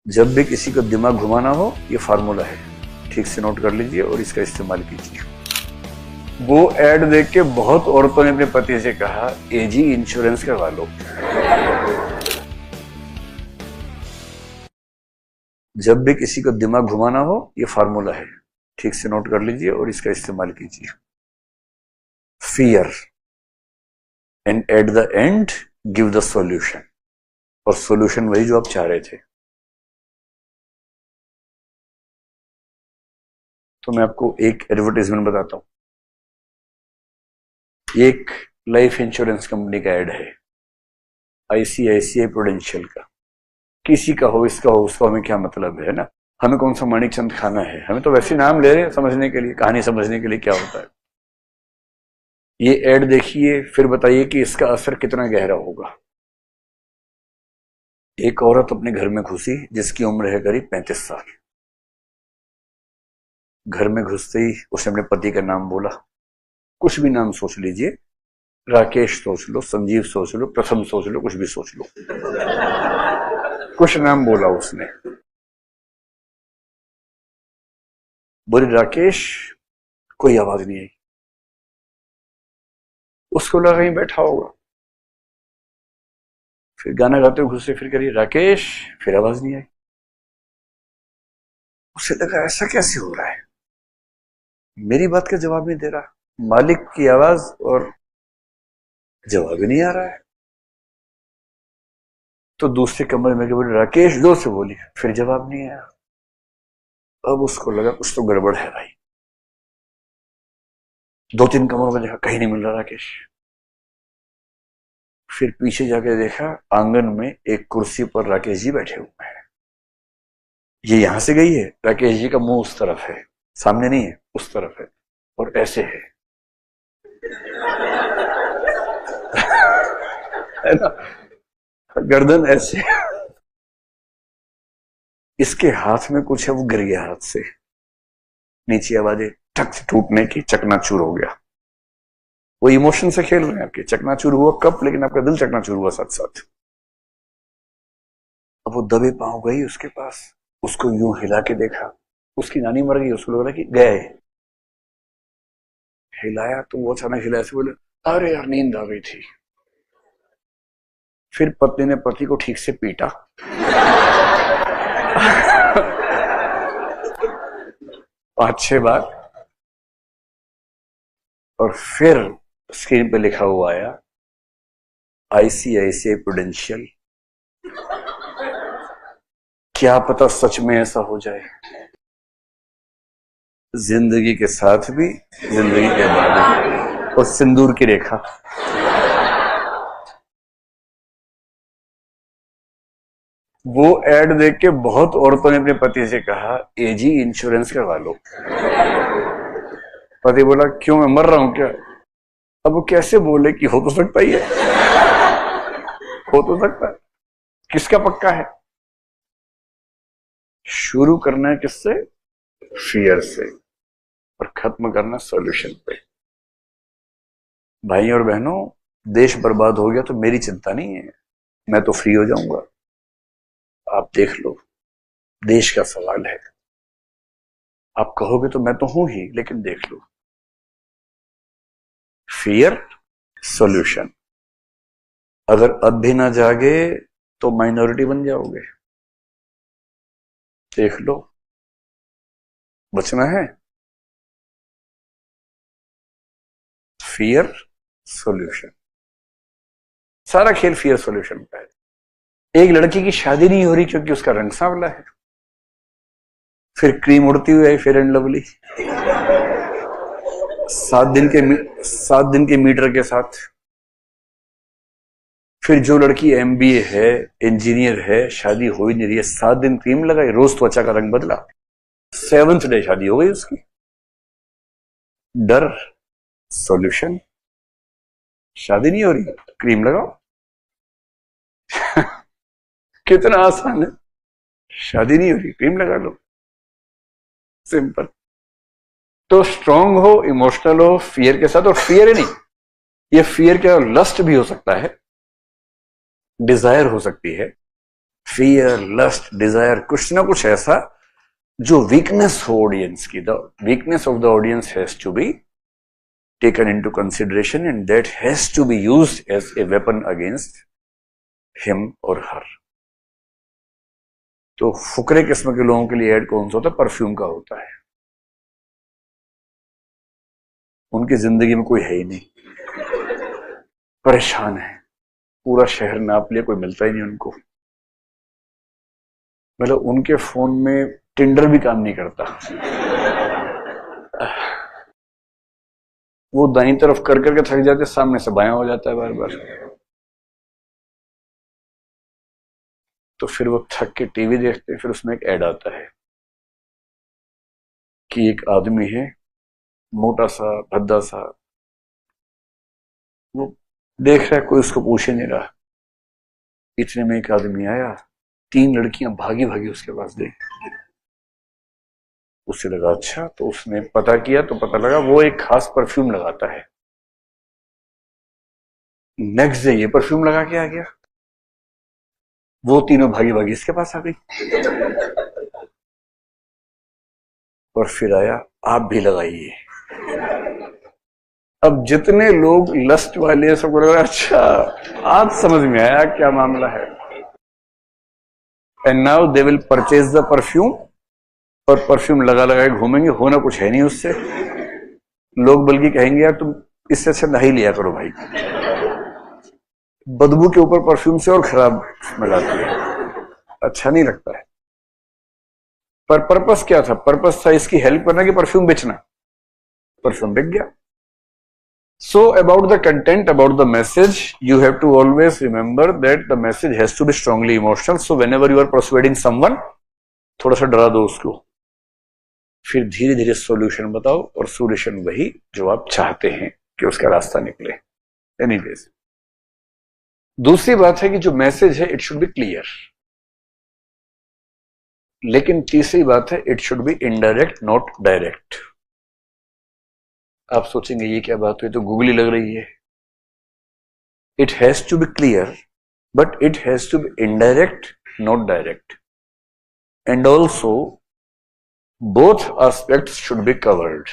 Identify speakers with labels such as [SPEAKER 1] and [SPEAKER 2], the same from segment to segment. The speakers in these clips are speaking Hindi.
[SPEAKER 1] जब भी किसी को दिमाग घुमाना हो, ये फार्मूला है, ठीक से नोट कर लीजिए और इसका इस्तेमाल कीजिए। वो एड देख के बहुत औरतों ने अपने पति से कहा, एजी इंश्योरेंस करवा लो। जब भी किसी को दिमाग घुमाना हो, ये फार्मूला है, ठीक से नोट कर लीजिए और इसका इस्तेमाल कीजिए। Fear and at the end give the solution, और सॉल्यूशन वही जो आप चाह रहे थे। तो मैं आपको एक एडवर्टाइजमेंट बताता हूं। एक लाइफ इंश्योरेंस कंपनी का ऐड है, आईसीआईसीआई प्रूडेंशियल का। किसी का हो, इसका हो, उसका हमें क्या मतलब है ना। हमें कौन सा माणिक चंद खाना है, हमें तो वैसे नाम ले रहे हैं समझने के लिए, कहानी समझने के लिए क्या होता है। ये ऐड देखिए, फिर बताइए कि इसका असर कितना गहरा होगा। एक औरत अपने घर में घुसी जिसकी उम्र है करीब 35 साल। घर में घुसते ही उसने अपने पति का नाम बोला। कुछ भी नाम सोच लीजिए, राकेश सोच लो, संजीव सोच लो, प्रथम सोच लो, कुछ भी सोच लो। कुछ नाम बोला उसने, बोली राकेश, कोई आवाज नहीं आई। उसको लगा कहीं बैठा होगा। फिर गाना गाते हुए घुसे, फिर करिए राकेश, फिर आवाज नहीं आई। उसे लगा ऐसा कैसे हो रहा है, मेरी बात का जवाब नहीं दे रहा, मालिक की आवाज और जवाब ही नहीं आ रहा है। तो दूसरे कमरे में बोली राकेश, जोर से बोली, फिर जवाब नहीं आया। अब उसको लगा कुछ तो गड़बड़ है भाई। 2-3 कमरों में देखा, कहीं नहीं मिल रहा राकेश। फिर पीछे जाके देखा, आंगन में एक कुर्सी पर राकेश जी बैठे हुए हैं। ये यहां से गई है, राकेश जी का मुंह उस तरफ है, सामने नहीं है, उस तरफ है, और ऐसे है है ना, गर्दन ऐसे। इसके हाथ में कुछ है, वो गिर गया हाथ से नीचे, आवाजें ठक से टूटने की, चकनाचूर हो गया। वो इमोशन से खेल रहे हैं आपके, चकनाचूर हुआ कप, लेकिन आपका दिल चकनाचूर हुआ साथ साथ। अब वो दबे पांव गई उसके पास, उसको यूं हिला के देखा, उसकी नानी मर गई, उसको लग रहा कि गए। हिलाया तो वो अचानक हिलाया से बोले, अरे यार नींद आ गई थी। फिर पत्नी ने पति को ठीक से पीटा। 5-6 बार, और फिर स्क्रीन पे लिखा हुआ आया, आईसीआईसीआई प्रूडेंशियल। क्या पता सच में ऐसा हो जाए, जिंदगी के साथ भी, जिंदगी के बाद भी। और सिंदूर की रेखा। वो ऐड देख के बहुत औरतों ने अपने पति से कहा, एजी इंश्योरेंस करवा लो। पति बोला, क्यों, मैं मर रहा हूं क्या। अब वो कैसे बोले कि हो तो सकता ही है, हो तो सकता है, किसका पक्का है। शुरू करना है किससे, फियर से, और खत्म करना सॉल्यूशन पे। भाई और बहनों, देश बर्बाद हो गया तो मेरी चिंता नहीं है, मैं तो फ्री हो जाऊंगा। आप देख लो, देश का सवाल है। आप कहोगे तो मैं तो हूं ही, लेकिन देख लो, फियर सॉल्यूशन। अगर अब भी ना जागे तो माइनॉरिटी बन जाओगे। देख लो, बचना है। फियर सॉल्यूशन, सारा खेल फियर सॉल्यूशन का है। एक लड़की की शादी नहीं हो रही क्योंकि उसका रंग सांवला है, फिर क्रीम उड़ती हुई आई फेयर एंड लवली 7 दिन के मीटर के साथ। फिर जो लड़की एमबीए है, इंजीनियर है, शादी हो ही नहीं रही है, 7 दिन क्रीम लगाई, रोज त्वचा का रंग बदला, 7th डे शादी हो गई उसकी। डर सॉल्यूशन, शादी नहीं हो रही, क्रीम लगाओ। कितना आसान है, शादी नहीं हो रही, क्रीम लगा लो, सिंपल। तो स्ट्रांग हो, इमोशनल हो, फियर के साथ। और फियर ही नहीं, ये फियर क्या, लस्ट भी हो सकता है, डिजायर हो सकती है, फियर, लस्ट, डिजायर, कुछ ना कुछ ऐसा जो वीकनेस हो ऑडियंस की. The weakness of the audience has to be taken into consideration and that has to be used as a weapon against him or her. तो फुकरे किस्म के लोगों के लिए ऐड कौन सा होता है? परफ्यूम का होता है. उनकी जिंदगी में कोई है ही नहीं, परेशान है, पूरा शहर नाप लिया, कोई मिलता ही नहीं उनको. मतलब उनके फोन में टिंडर भी काम नहीं करता. वो दाईं तरफ कर करके थक जाते, सामने से बायां हो जाता है बार बार. तो फिर वो थक के टीवी देखते, फिर उसमें एक ऐड आता है कि एक आदमी है, मोटा सा, भद्दा सा, वो देख रहा है, कोई उसको पूछ ही नहीं रहा. इतने में एक आदमी आया, 3 लड़कियां भागी भागी उसके पास गई. उससे लगा अच्छा, तो उसने पता किया तो पता लगा वो एक खास परफ्यूम लगाता है. नेक्स्ट डे ये परफ्यूम लगा के आ गया. वो तीनों भागी भागी इसके पास आ गई और फिर आया, आप भी लगाइए. अब जितने लोग लस्ट वाले सबको लगा अच्छा, आज समझ में आया क्या मामला है. And now they will purchase the perfume, और परफ्यूम लगा लगा के घूमेंगे, होना कुछ है नहीं उससे. लोग बल्कि कहेंगे यार तुम इससे अच्छा नहीं लिया करो भाई, बदबू के ऊपर परफ्यूम से और खराब स्मेल आती है, अच्छा नहीं लगता है. पर पर्पस क्या था? पर्पस था इसकी हेल्प करना कि परफ्यूम बेचना. परफ्यूम बिक गया. So about the content, about the message, you have to always remember that the message has to be strongly emotional. So whenever you are persuading someone, थोड़ा सा डरा दो उसको, फिर धीरे धीरे सॉल्यूशन बताओ, और सॉल्यूशन वही जो आप चाहते हैं कि उसका रास्ता निकले. एनीवेज, दूसरी बात है कि जो मैसेज है इट शुड बी क्लियर. लेकिन तीसरी बात है it should be indirect, not direct. आप सोचेंगे ये क्या बात हुई, तो गूगली लग रही है. It has to be clear, but it has to be indirect, not direct. And also both aspects should be covered.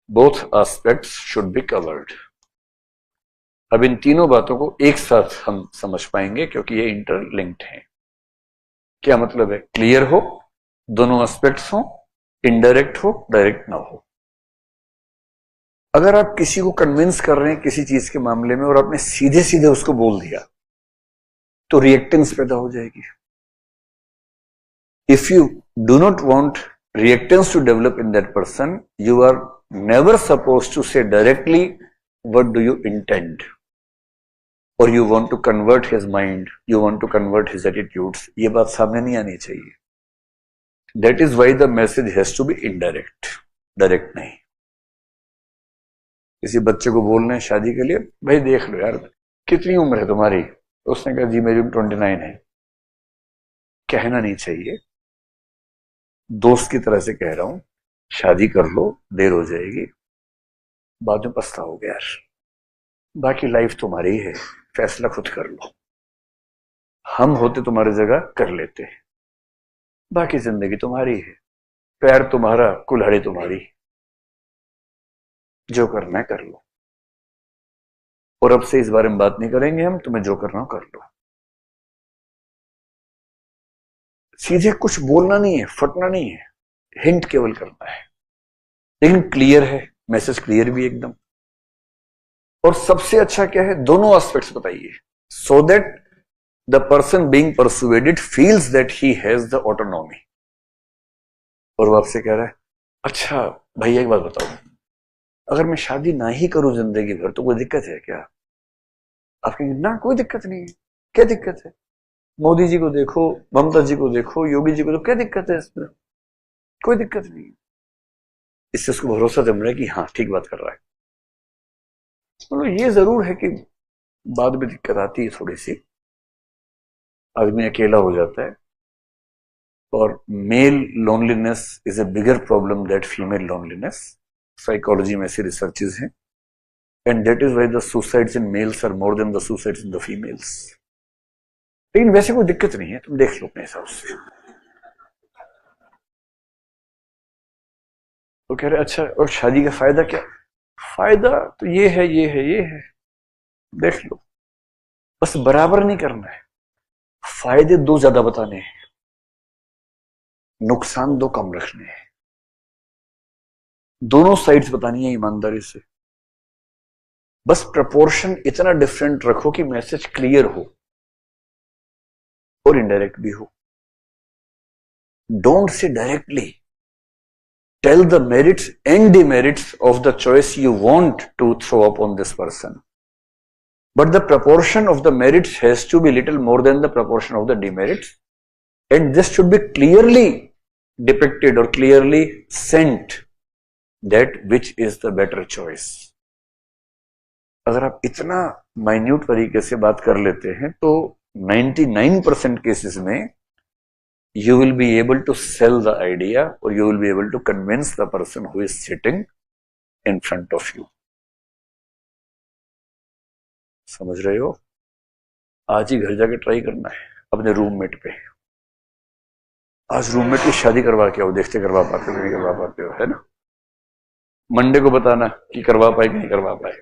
[SPEAKER 1] Both aspects should be covered. अब इन तीनों बातों को एक साथ हम समझ पाएंगे क्योंकि ये इंटरलिंक्ड हैं. क्या मतलब है? क्लियर हो, दोनों एस्पेक्ट्स हो, इनडायरेक्ट हो, डायरेक्ट ना हो. अगर आप किसी को कन्विंस कर रहे हैं किसी चीज के मामले में और आपने सीधे सीधे उसको बोल दिया, तो रिएक्टेंस पैदा हो जाएगी. If you do not want reactance to develop in that person, you are never supposed to say directly what do you intend, or you want to convert his mind, you want to convert his attitudes. ये बात सामने नहीं आनी चाहिए. That is why the message has to be indirect, direct नहीं. किसी बच्चे को बोल रहे हैं शादी के लिए, भाई देख लो यार कितनी उम्र है तुम्हारी, उसने कहा जी मेरी 29 है. कहना नहीं चाहिए, दोस्त की तरह से कह रहा हूं, शादी कर लो, देर हो जाएगी, बाद में पछताओगे यार. बाकी लाइफ तुम्हारी ही है, फैसला खुद कर लो. हम होते तुम्हारी जगह कर लेते. बाकी जिंदगी तुम्हारी है, पैर तुम्हारा, कुल्हाड़ी तुम्हारी, जो करना है कर लो. और अब से इस बारे में बात नहीं करेंगे हम, तुम्हें जो करना हो कर लो. सीधे कुछ बोलना नहीं है, फटना नहीं है, हिंट केवल करना है, लेकिन क्लियर है, मैसेज क्लियर भी एकदम. और सबसे अच्छा क्या है, दोनों एस्पेक्ट्स बताइए, so that the person being persuaded feels that he has the autonomy. और वो आपसे कह रहा है अच्छा भैया एक बात बताओ, अगर मैं शादी ना ही करूं जिंदगी भर तो कोई दिक्कत है क्या? आप कहेंगे ना कोई दिक्कत नहीं है. क्या दिक्कत है? मोदी जी को देखो, ममता जी को देखो, योगी जी को देखो, क्या दिक्कत है इसमें? कोई दिक्कत नहीं. इससे उसको भरोसा जम रहा है कि हाँ ठीक बात कर रहा है. मतलब ये जरूर है कि बाद में दिक्कत आती है थोड़ी सी, आदमी अकेला हो जाता है. और male loneliness is a bigger problem that female loneliness. Psychology में ऐसी रिसर्चेज हैं. And that is why the suicides in males are more than the suicides in the females. लेकिन वैसे कोई दिक्कत नहीं है, तुम देख लो अपने हिसाब से। तो कह रहे अच्छा और शादी का फायदा क्या? फायदा तो ये है, ये है, ये है, देख लो, बस बराबर नहीं करना है। फायदे दो ज्यादा बताने हैं, नुकसान दो कम रखने हैं, दोनों साइड्स बतानी है ईमानदारी से। बस प्रपोर्शन इतना डिफरेंट रखो कि मैसेज क्लियर हो और इनडायरेक्ट भी हो। Don't say directly tell the merits and demerits of the choice you want to throw upon this person, but the proportion of the merits has to be little more than the proportion of the demerits, and this should be clearly depicted or clearly sent that which is the better choice. अगर आप इतना माइन्यूट तरीके से बात कर लेते हैं तो 99% केसेस में you will be able to sell the idea or you will be able to convince the person who is sitting in front of you. समझ रहे हो? आज ही घर जाके ट्राई करना है अपने रूममेट पे। आज रूममेट की शादी करवा के आओ, देखते करवा पाते हो नहीं करवा पाते हो, है ना। मंडे को बताना कि करवा पाए कि नहीं करवा पाए।